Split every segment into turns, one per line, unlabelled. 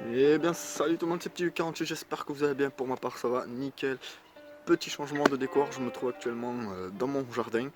Eh bien salut tout le monde, c'est Petit U48, j'espère que vous allez bien. Pour ma part ça va nickel. Petit changement de décor, je me trouve actuellement dans mon jardin.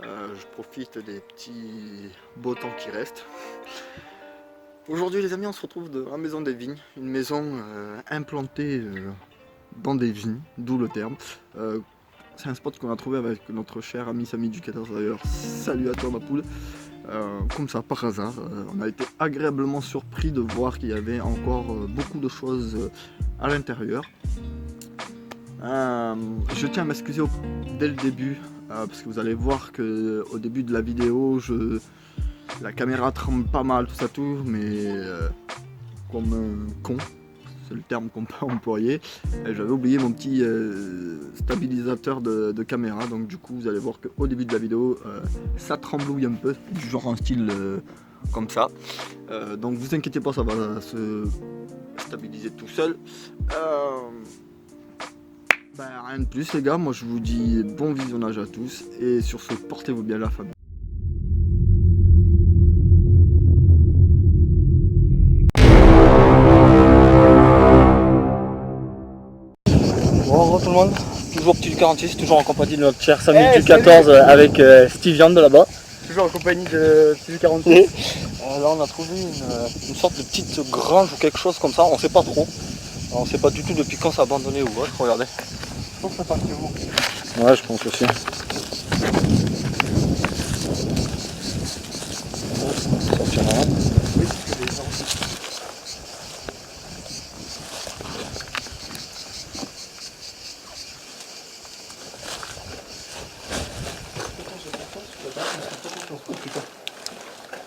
Je profite des petits beaux temps qui restent. Aujourd'hui les amis, on se retrouve dans la maison des vignes. Une maison implantée dans des vignes, d'où le terme. C'est un spot qu'on a trouvé avec notre cher ami Samy du 14 d'ailleurs. Salut à toi ma poule. Comme ça par hasard, on a été agréablement surpris de voir qu'il y avait encore beaucoup de choses à l'intérieur. Je tiens à m'excuser dès le début parce que vous allez voir que au début de la vidéo la caméra tremble pas mal tout ça tout, mais comme un con, c'est le terme qu'on peut employer. J'avais oublié mon petit stabilisateur de caméra, donc du coup vous allez voir qu'au début de la vidéo ça tremblouille un peu, du genre un style comme ça. Donc vous inquiétez pas, ça va se stabiliser tout seul. Rien de plus les gars, moi je vous dis bon visionnage à tous et sur ce portez-vous bien la famille.
Bonjour tout le monde, toujours Petit du 46, toujours en compagnie de notre cher Samy du 14 avec Steve Viande de là-bas.
Toujours en compagnie de Petit du 46.
Et là on a trouvé une sorte de petite grange ou quelque chose comme ça, on sait pas trop. Alors, on sait pas du tout depuis quand c'est abandonné ou autre, regardez.
Je pense que ça part chez vous.
Ouais, je pense aussi. Sortir là.
Oui, parce que les gens.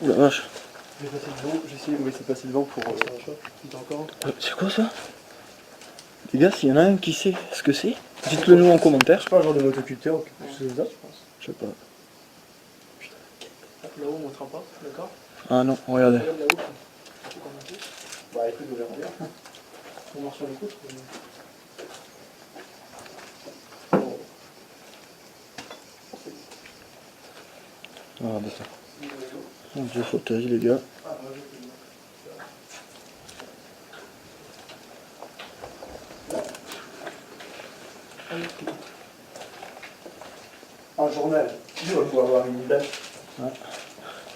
Ouh la vache.
J'ai passé devant, j'ai essayé de me laisser passer devant pour. Encore.
C'est quoi ça? Les gars, s'il y en a un qui sait ce que c'est, dites-le nous en commentaire.
Je sais pas, un genre de motoculteur ou quelque chose comme ça, je pense.
Je sais pas.
Là-haut, on montrera pas, d'accord?
Ah non, regardez.
Regarde là-haut. Bah écoute, on verra bien. On marche sur les poutres.
Regardez ça. Un vieux fauteuil les gars.
Un journal. Il va pouvoir avoir une date.
Ouais.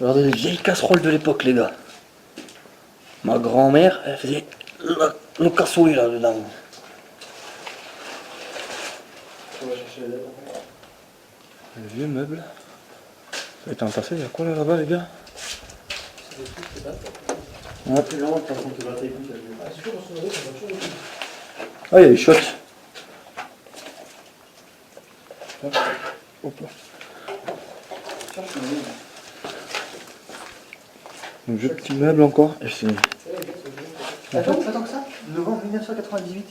Regardez les vieilles casseroles de l'époque les gars. Ma grand-mère, elle faisait le cassoulet là-dedans.
On va chercher la date.
Le vieux meuble. Ça a été entassé, il y a quoi là-bas les gars?
C'est des trucs, c'est dates.
Ouais.
C'est lent, de toute façon, tu vas t'écouter. Ah, c'est toujours sur le ça va toujours.
Ah, il y a des shots. Hop là.
Cherche le nom.
Un vieux petit meuble encore. Et c'est...
Attends que ça. Novembre 1998.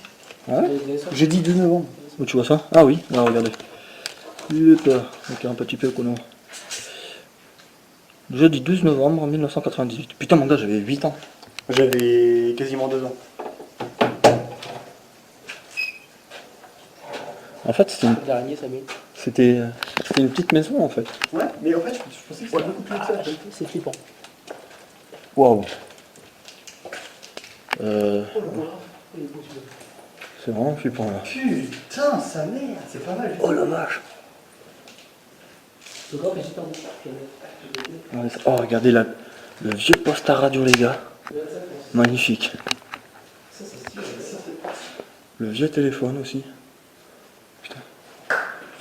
Ouais.
J'ai dit 2 novembre.
Où tu vois ça? Ah oui, là regardez. Hop là, avec un petit peu qu'on a. Jeudi 12 novembre 1998. Putain mon gars, j'avais 8 ans.
J'avais quasiment 2 ans.
En fait,
L'araignée, ça met.
c'était une petite maison en fait.
Ouais, mais en fait, je pensais que c'était beaucoup plus que ça. C'est flippant.
Waouh.
Oh le pauvre. Il est beau celui-là.
C'est vraiment flippant là.
Putain, sa mère, c'est pas mal.
Oh la vache.
Le grand est super beau.
Oh regardez là, le vieux poste à radio les gars. Magnifique. Le vieux téléphone aussi. Putain.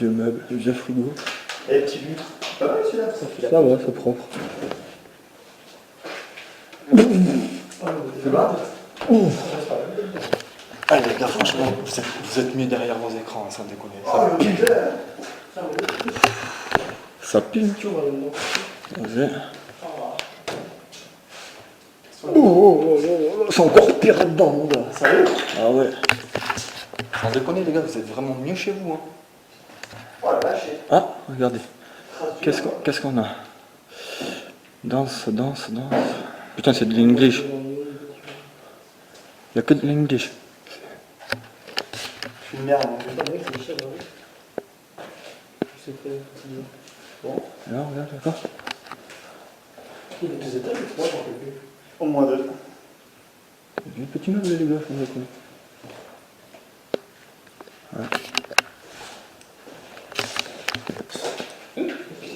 Vieux meuble, le vieux frigo.
Et petit but. Pas mal celui-là, ça fait la.
Ça va, c'est propre.
C'est bas.
Ah les gars, franchement, vous êtes mieux derrière vos écrans, sans déconner.
Oh le putain.
Ça pue. Vas-y. C'est encore pire là-dedans, mon gars.
Sérieux?
Ah ouais. Sans déconner, les gars, vous êtes vraiment mieux chez vous. Hein.
Oh la vache.
Ah, regardez. Qu'est-ce qu'on a? Danse. Putain, c'est de l'English. Il n'y a que de l'English.
Je suis une merde.
Bon. Alors, regarde, d'accord.
Il y a 2 étages ou 3, j'en sais plus. Au moins 2.
Les petits meubles, les gars, c'est quoi. Ouais.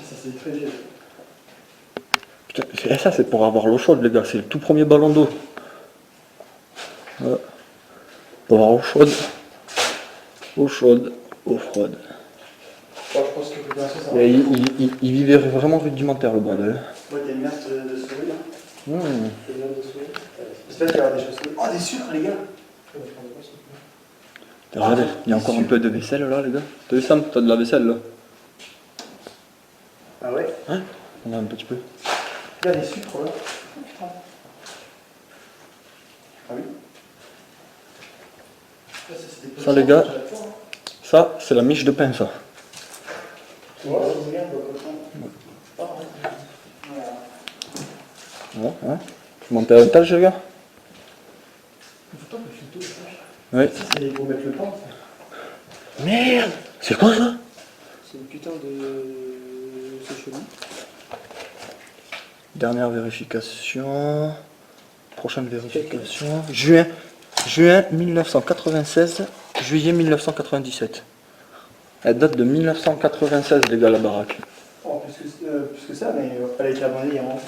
Ça c'est très vieux.
Putain, ça c'est pour avoir l'eau chaude, les gars, c'est le tout premier ballon d'eau. Ouais. Pour avoir eau chaude, eau froide.
Bon, je pense que bien sûr, ça va.
Et il vivait vraiment rudimentaire le bordel.
Ouais, des merdes de souris là.
Mmh.
Des merdes de souris. J'espère qu'il y aura des choses. Oh, des sucres, les gars.
Regardez, il y a encore un peu de vaisselle là, les gars. T'as vu Sam, t'as de la vaisselle là.
Ah ouais?
Hein? On a un petit peu.
Il y a des sucres là. Putain. Ah oui?
Ça, les gars, ça c'est la miche de pain, ça.
Ouais, c'est bien,
Ouais, ouais. Vous montez à l'étage, les gars? Oui.
Ça, c'est pour mettre le pain.
Merde! C'est quoi ça?
C'est une putain de. C'est chelou.
Dernière vérification. Prochaine vérification. Juin 1996, juillet 1997. Elle date de 1996, les gars, la baraque.
Oh, plus que ça, mais elle a été abandonnée il y a un moment.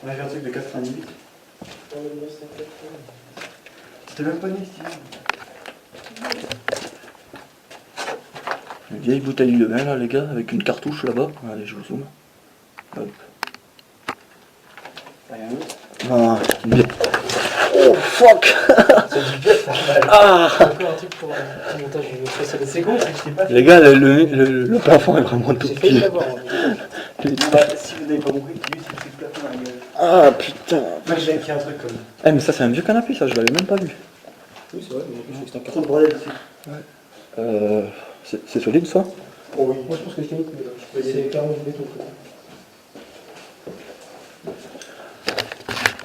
On a fait un truc de 98. C'était même pas né, Steve.
Une vieille bouteille de vin, là, les gars, avec une cartouche là-bas. Allez, je vous zoome. Hop.
Rien d'autre.
Ah, une vieille. Oh, fuck!
C'est du bien, ça fait mal.
Ah!
Encore un truc pour un petit montage. C'est con, c'est que je t'ai pas fait.
Les gars, le plafond est vraiment tout
J'ai failli
petit.
l'avoir. Bah, si vous n'avez pas compris, lui, c'est le plafond dans la gueule.
Ah, putain!
Moi, j'ai écrit un truc comme.
Eh, mais ça, c'est un vieux canapé, ça, je l'avais même pas vu.
Oui, c'est vrai, mais je sais que c'est un trop de bordel dessus.
C'est solide, ça?
Oh oui. Moi, je pense que je t'ai mis. C'est carrément du béton.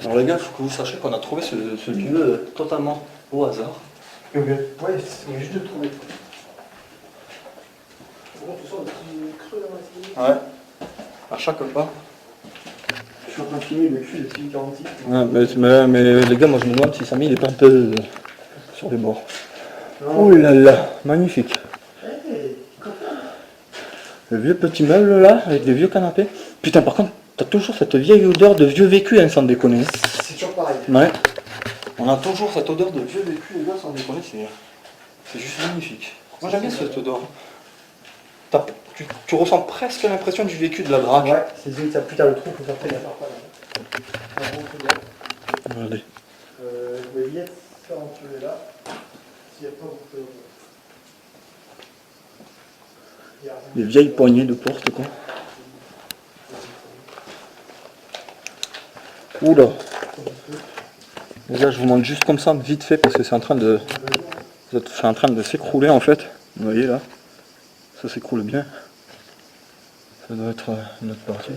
Alors, les gars, il faut que vous sachiez qu'on a trouvé ce lieu totalement au hasard.
Ouais, c'est juste de le trouver. Bon, tout ça, un petit creux là,
Ouais. À chaque pas.
je suis en train de filmer le cul de Steve 46.
Ouais, mais les gars, moi je me demande si Samy il est pas un peu sur les bords. Oh là là, magnifique. Le vieux petit meuble là, avec des vieux canapés. Putain, par contre, t'as toujours cette vieille odeur de vieux vécu, hein, sans déconner.
C'est toujours pareil.
Ouais. On a toujours cette odeur de vieux vécu, les gars, sans déconner, c'est juste magnifique. Moi j'aime bien cette odeur. Tu ressens presque l'impression du vécu de la baraque.
Ouais, c'est une ça putain le trou, faut faire très gaffe.
Regardez.
Je vais bien faire entrer là. S'il n'y a pas beaucoup de.
Des vieilles poignées de porte, quoi. Oula. Les gars, je vous montre juste comme ça, vite fait, parce que c'est en train de s'écrouler en fait. Vous voyez là, ça s'écroule bien. Ça doit être une autre partie.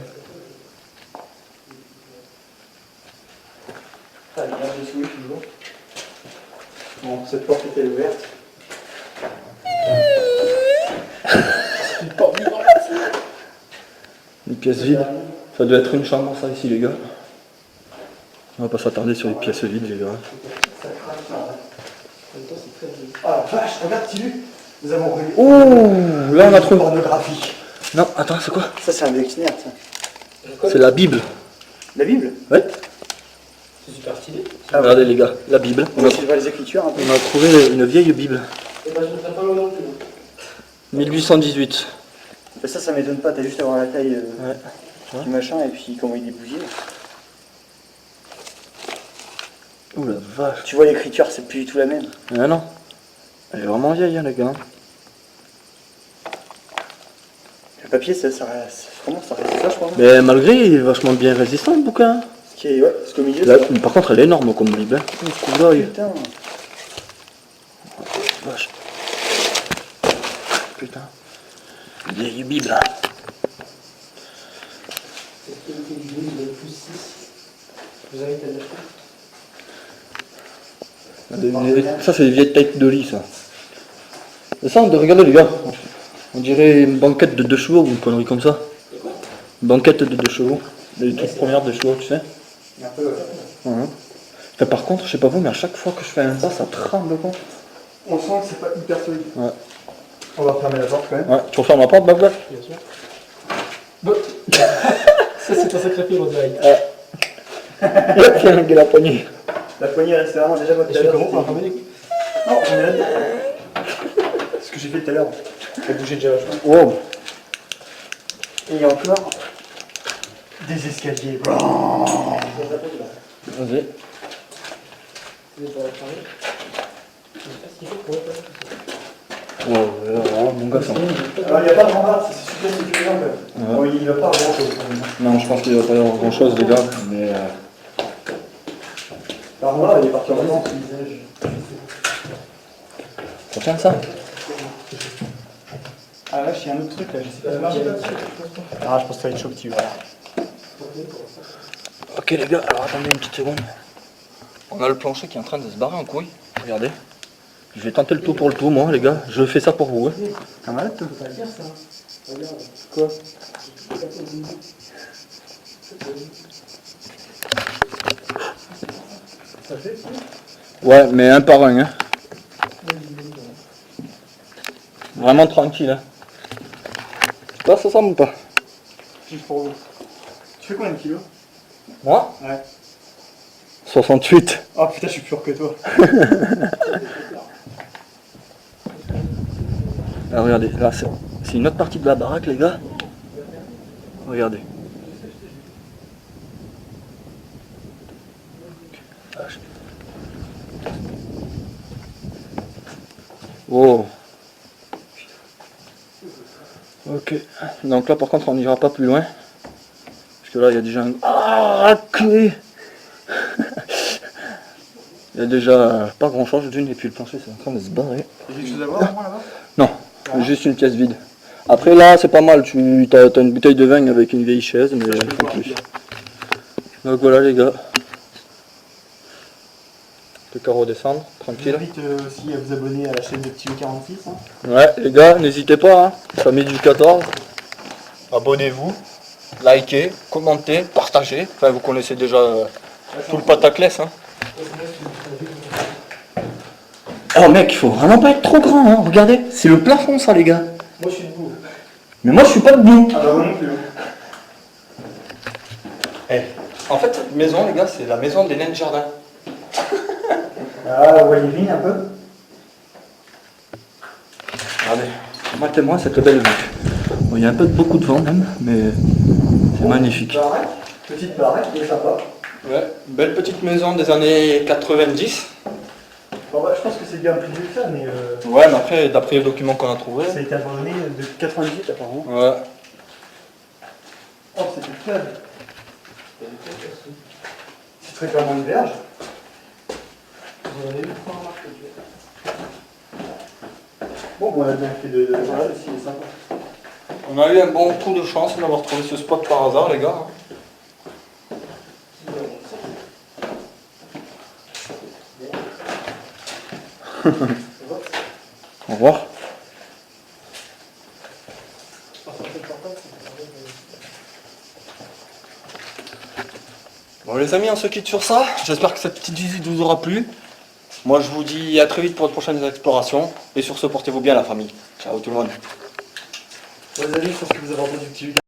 Ah, il y a des souris toujours. Bon, cette porte était ouverte.
Une pièce vide. Ça doit être une chambre, ça ici, les gars. On va pas s'attarder sur les pièces vides, les gars.
Ah la vache, regarde Tilu. Nous avons revu.
Ouh, là on a trouvé.
Pornographique.
Non, attends, c'est quoi?
Ça c'est un dictionnaire ça.
C'est la Bible.
La Bible?
Ouais.
C'est super stylé.
Regardez les gars, la Bible.
On va les écritures un peu.
On a trouvé une vieille Bible.
Et bah je ne ferai pas non plus.
1818.
Mais ça m'étonne pas, t'as juste à voir la taille
Ouais.
du machin et puis comment il est bougé.
Ouh la vache.
Tu vois l'écriture, c'est plus du tout la même.
Ah non. Elle est vraiment vieille, hein, les gars.
Le papier, vraiment, ça reste ça, je crois.
Mais malgré, il est vachement bien résistant, le bouquin.
Ce qui est, ouais, parce qu'au milieu,
Là,
ça va.
par contre, elle est énorme comme Bible. Hein. Coup d'œil.
Putain.
Vache. Putain. Vieille Bible.
Je vous invite à l'acheter.
Ça, c'est des vieilles têtes de lit, ça. C'est ça, regardez, les gars. On dirait une banquette de 2 chevaux ou une connerie comme ça. Une banquette de 2 chevaux. Les toutes premières de chevaux, tu sais.
Un peu, ouais.
Mhm. Enfin, par contre, je sais pas vous, mais à chaque fois que je fais un pas, ça tremble quoi.
On sent que c'est pas hyper solide.
Ouais.
On va refermer la porte quand même.
Ouais, tu refermes la porte, Bagdad?
Bien sûr. Bon. Ça c'est un sacré fibre direct.
Tiens, la poignée.
La poignée est restée vraiment déjà votre
Je fais comment pour la fermer?
Non, on est là. Ce que j'ai fait tout à l'heure. Elle bougeait déjà vachement.
Wow.
Et il y a encore des escaliers.
Vas-y. Wow, mon gars, ça.
Alors il n'y a pas de rempart, c'est super sécurisant quand même.
Ouais.
Bon, il n'y a pas grand chose.
Non, je pense qu'il va pas y avoir grand chose, les gars, mais.
La rempart, il est parti en vacances.
Ça tient ça?
Ah là, il y a un autre truc là, je sais pas. Ah, je pense que ça va être chaud petit, voilà.
Ok, les gars, alors attendez une petite seconde. On a le plancher qui est en train de se barrer en couille. Regardez. Je vais tenter le tout pour le tout, moi, les gars. Je fais ça pour vous. Hein.
T'es malade, toi?
Quoi? Ouais, mais un par un. Hein. Vraiment tranquille. Hein. Tu passes ensemble ou pas?
Juste pour vous. Tu fais combien de kilos?
Moi?
Ouais.
68.
Oh putain, je suis plus fort que toi.
Ah, regardez, là c'est une autre partie de la baraque, les gars. Regardez. Oh. Ok. Donc là par contre on n'ira pas plus loin. Parce que là il y a déjà un... Ah, clé. Il y a déjà pas grand chose d'une et puis le plancher c'est en train de se barrer.
J'ai quelque chose à voir, moi là-bas?
Non, juste une pièce vide. Après là c'est pas mal, tu as une bouteille de vin avec une vieille chaise mais sans plus. Donc voilà les gars. Le carreau descendre,
Je vous
tranquille.
invite aussi à vous abonner à la chaîne de Petit 46. Hein.
Ouais les gars, n'hésitez pas, hein. Famille du 14. Abonnez-vous, likez, commentez, partagez. Enfin vous connaissez déjà tout le pataclès. Hein. Oh mec, il faut vraiment pas être trop grand, hein. Regardez, c'est le plafond ça les gars.
Moi je suis debout.
Mais moi je suis pas debout.
Ah bah moi non plus.
Eh, en fait cette maison les gars, c'est la maison des nains de jardin.
Ah, vous voyez bien un peu?
Regardez, matez-moi cette belle vue. Bon, il y a un peu beaucoup de vent même, mais c'est magnifique.
Baraque, petite baraque, qui est sympa.
Ouais, belle petite maison des années 90.
Bon bah je pense que c'est bien plus vieux que ça, mais
Ouais, mais après, d'après les documents qu'on a trouvés.
ça a été abandonné de 98 apparemment.
Ouais.
Oh, c'est une fleuve. C'est très clairement une verge. Bon, on a bien fait de... Voilà, ici, il est sympa.
On a eu un bon coup de chance d'avoir trouvé ce spot par hasard, les gars. Au revoir. Bon les amis, on se quitte sur ça. J'espère que cette petite visite vous aura plu. Moi je vous dis à très vite pour de prochaines explorations. Et sur ce, portez-vous bien la famille. Ciao tout le monde.
Bon, les amis, je pense que vous avez entendu le petit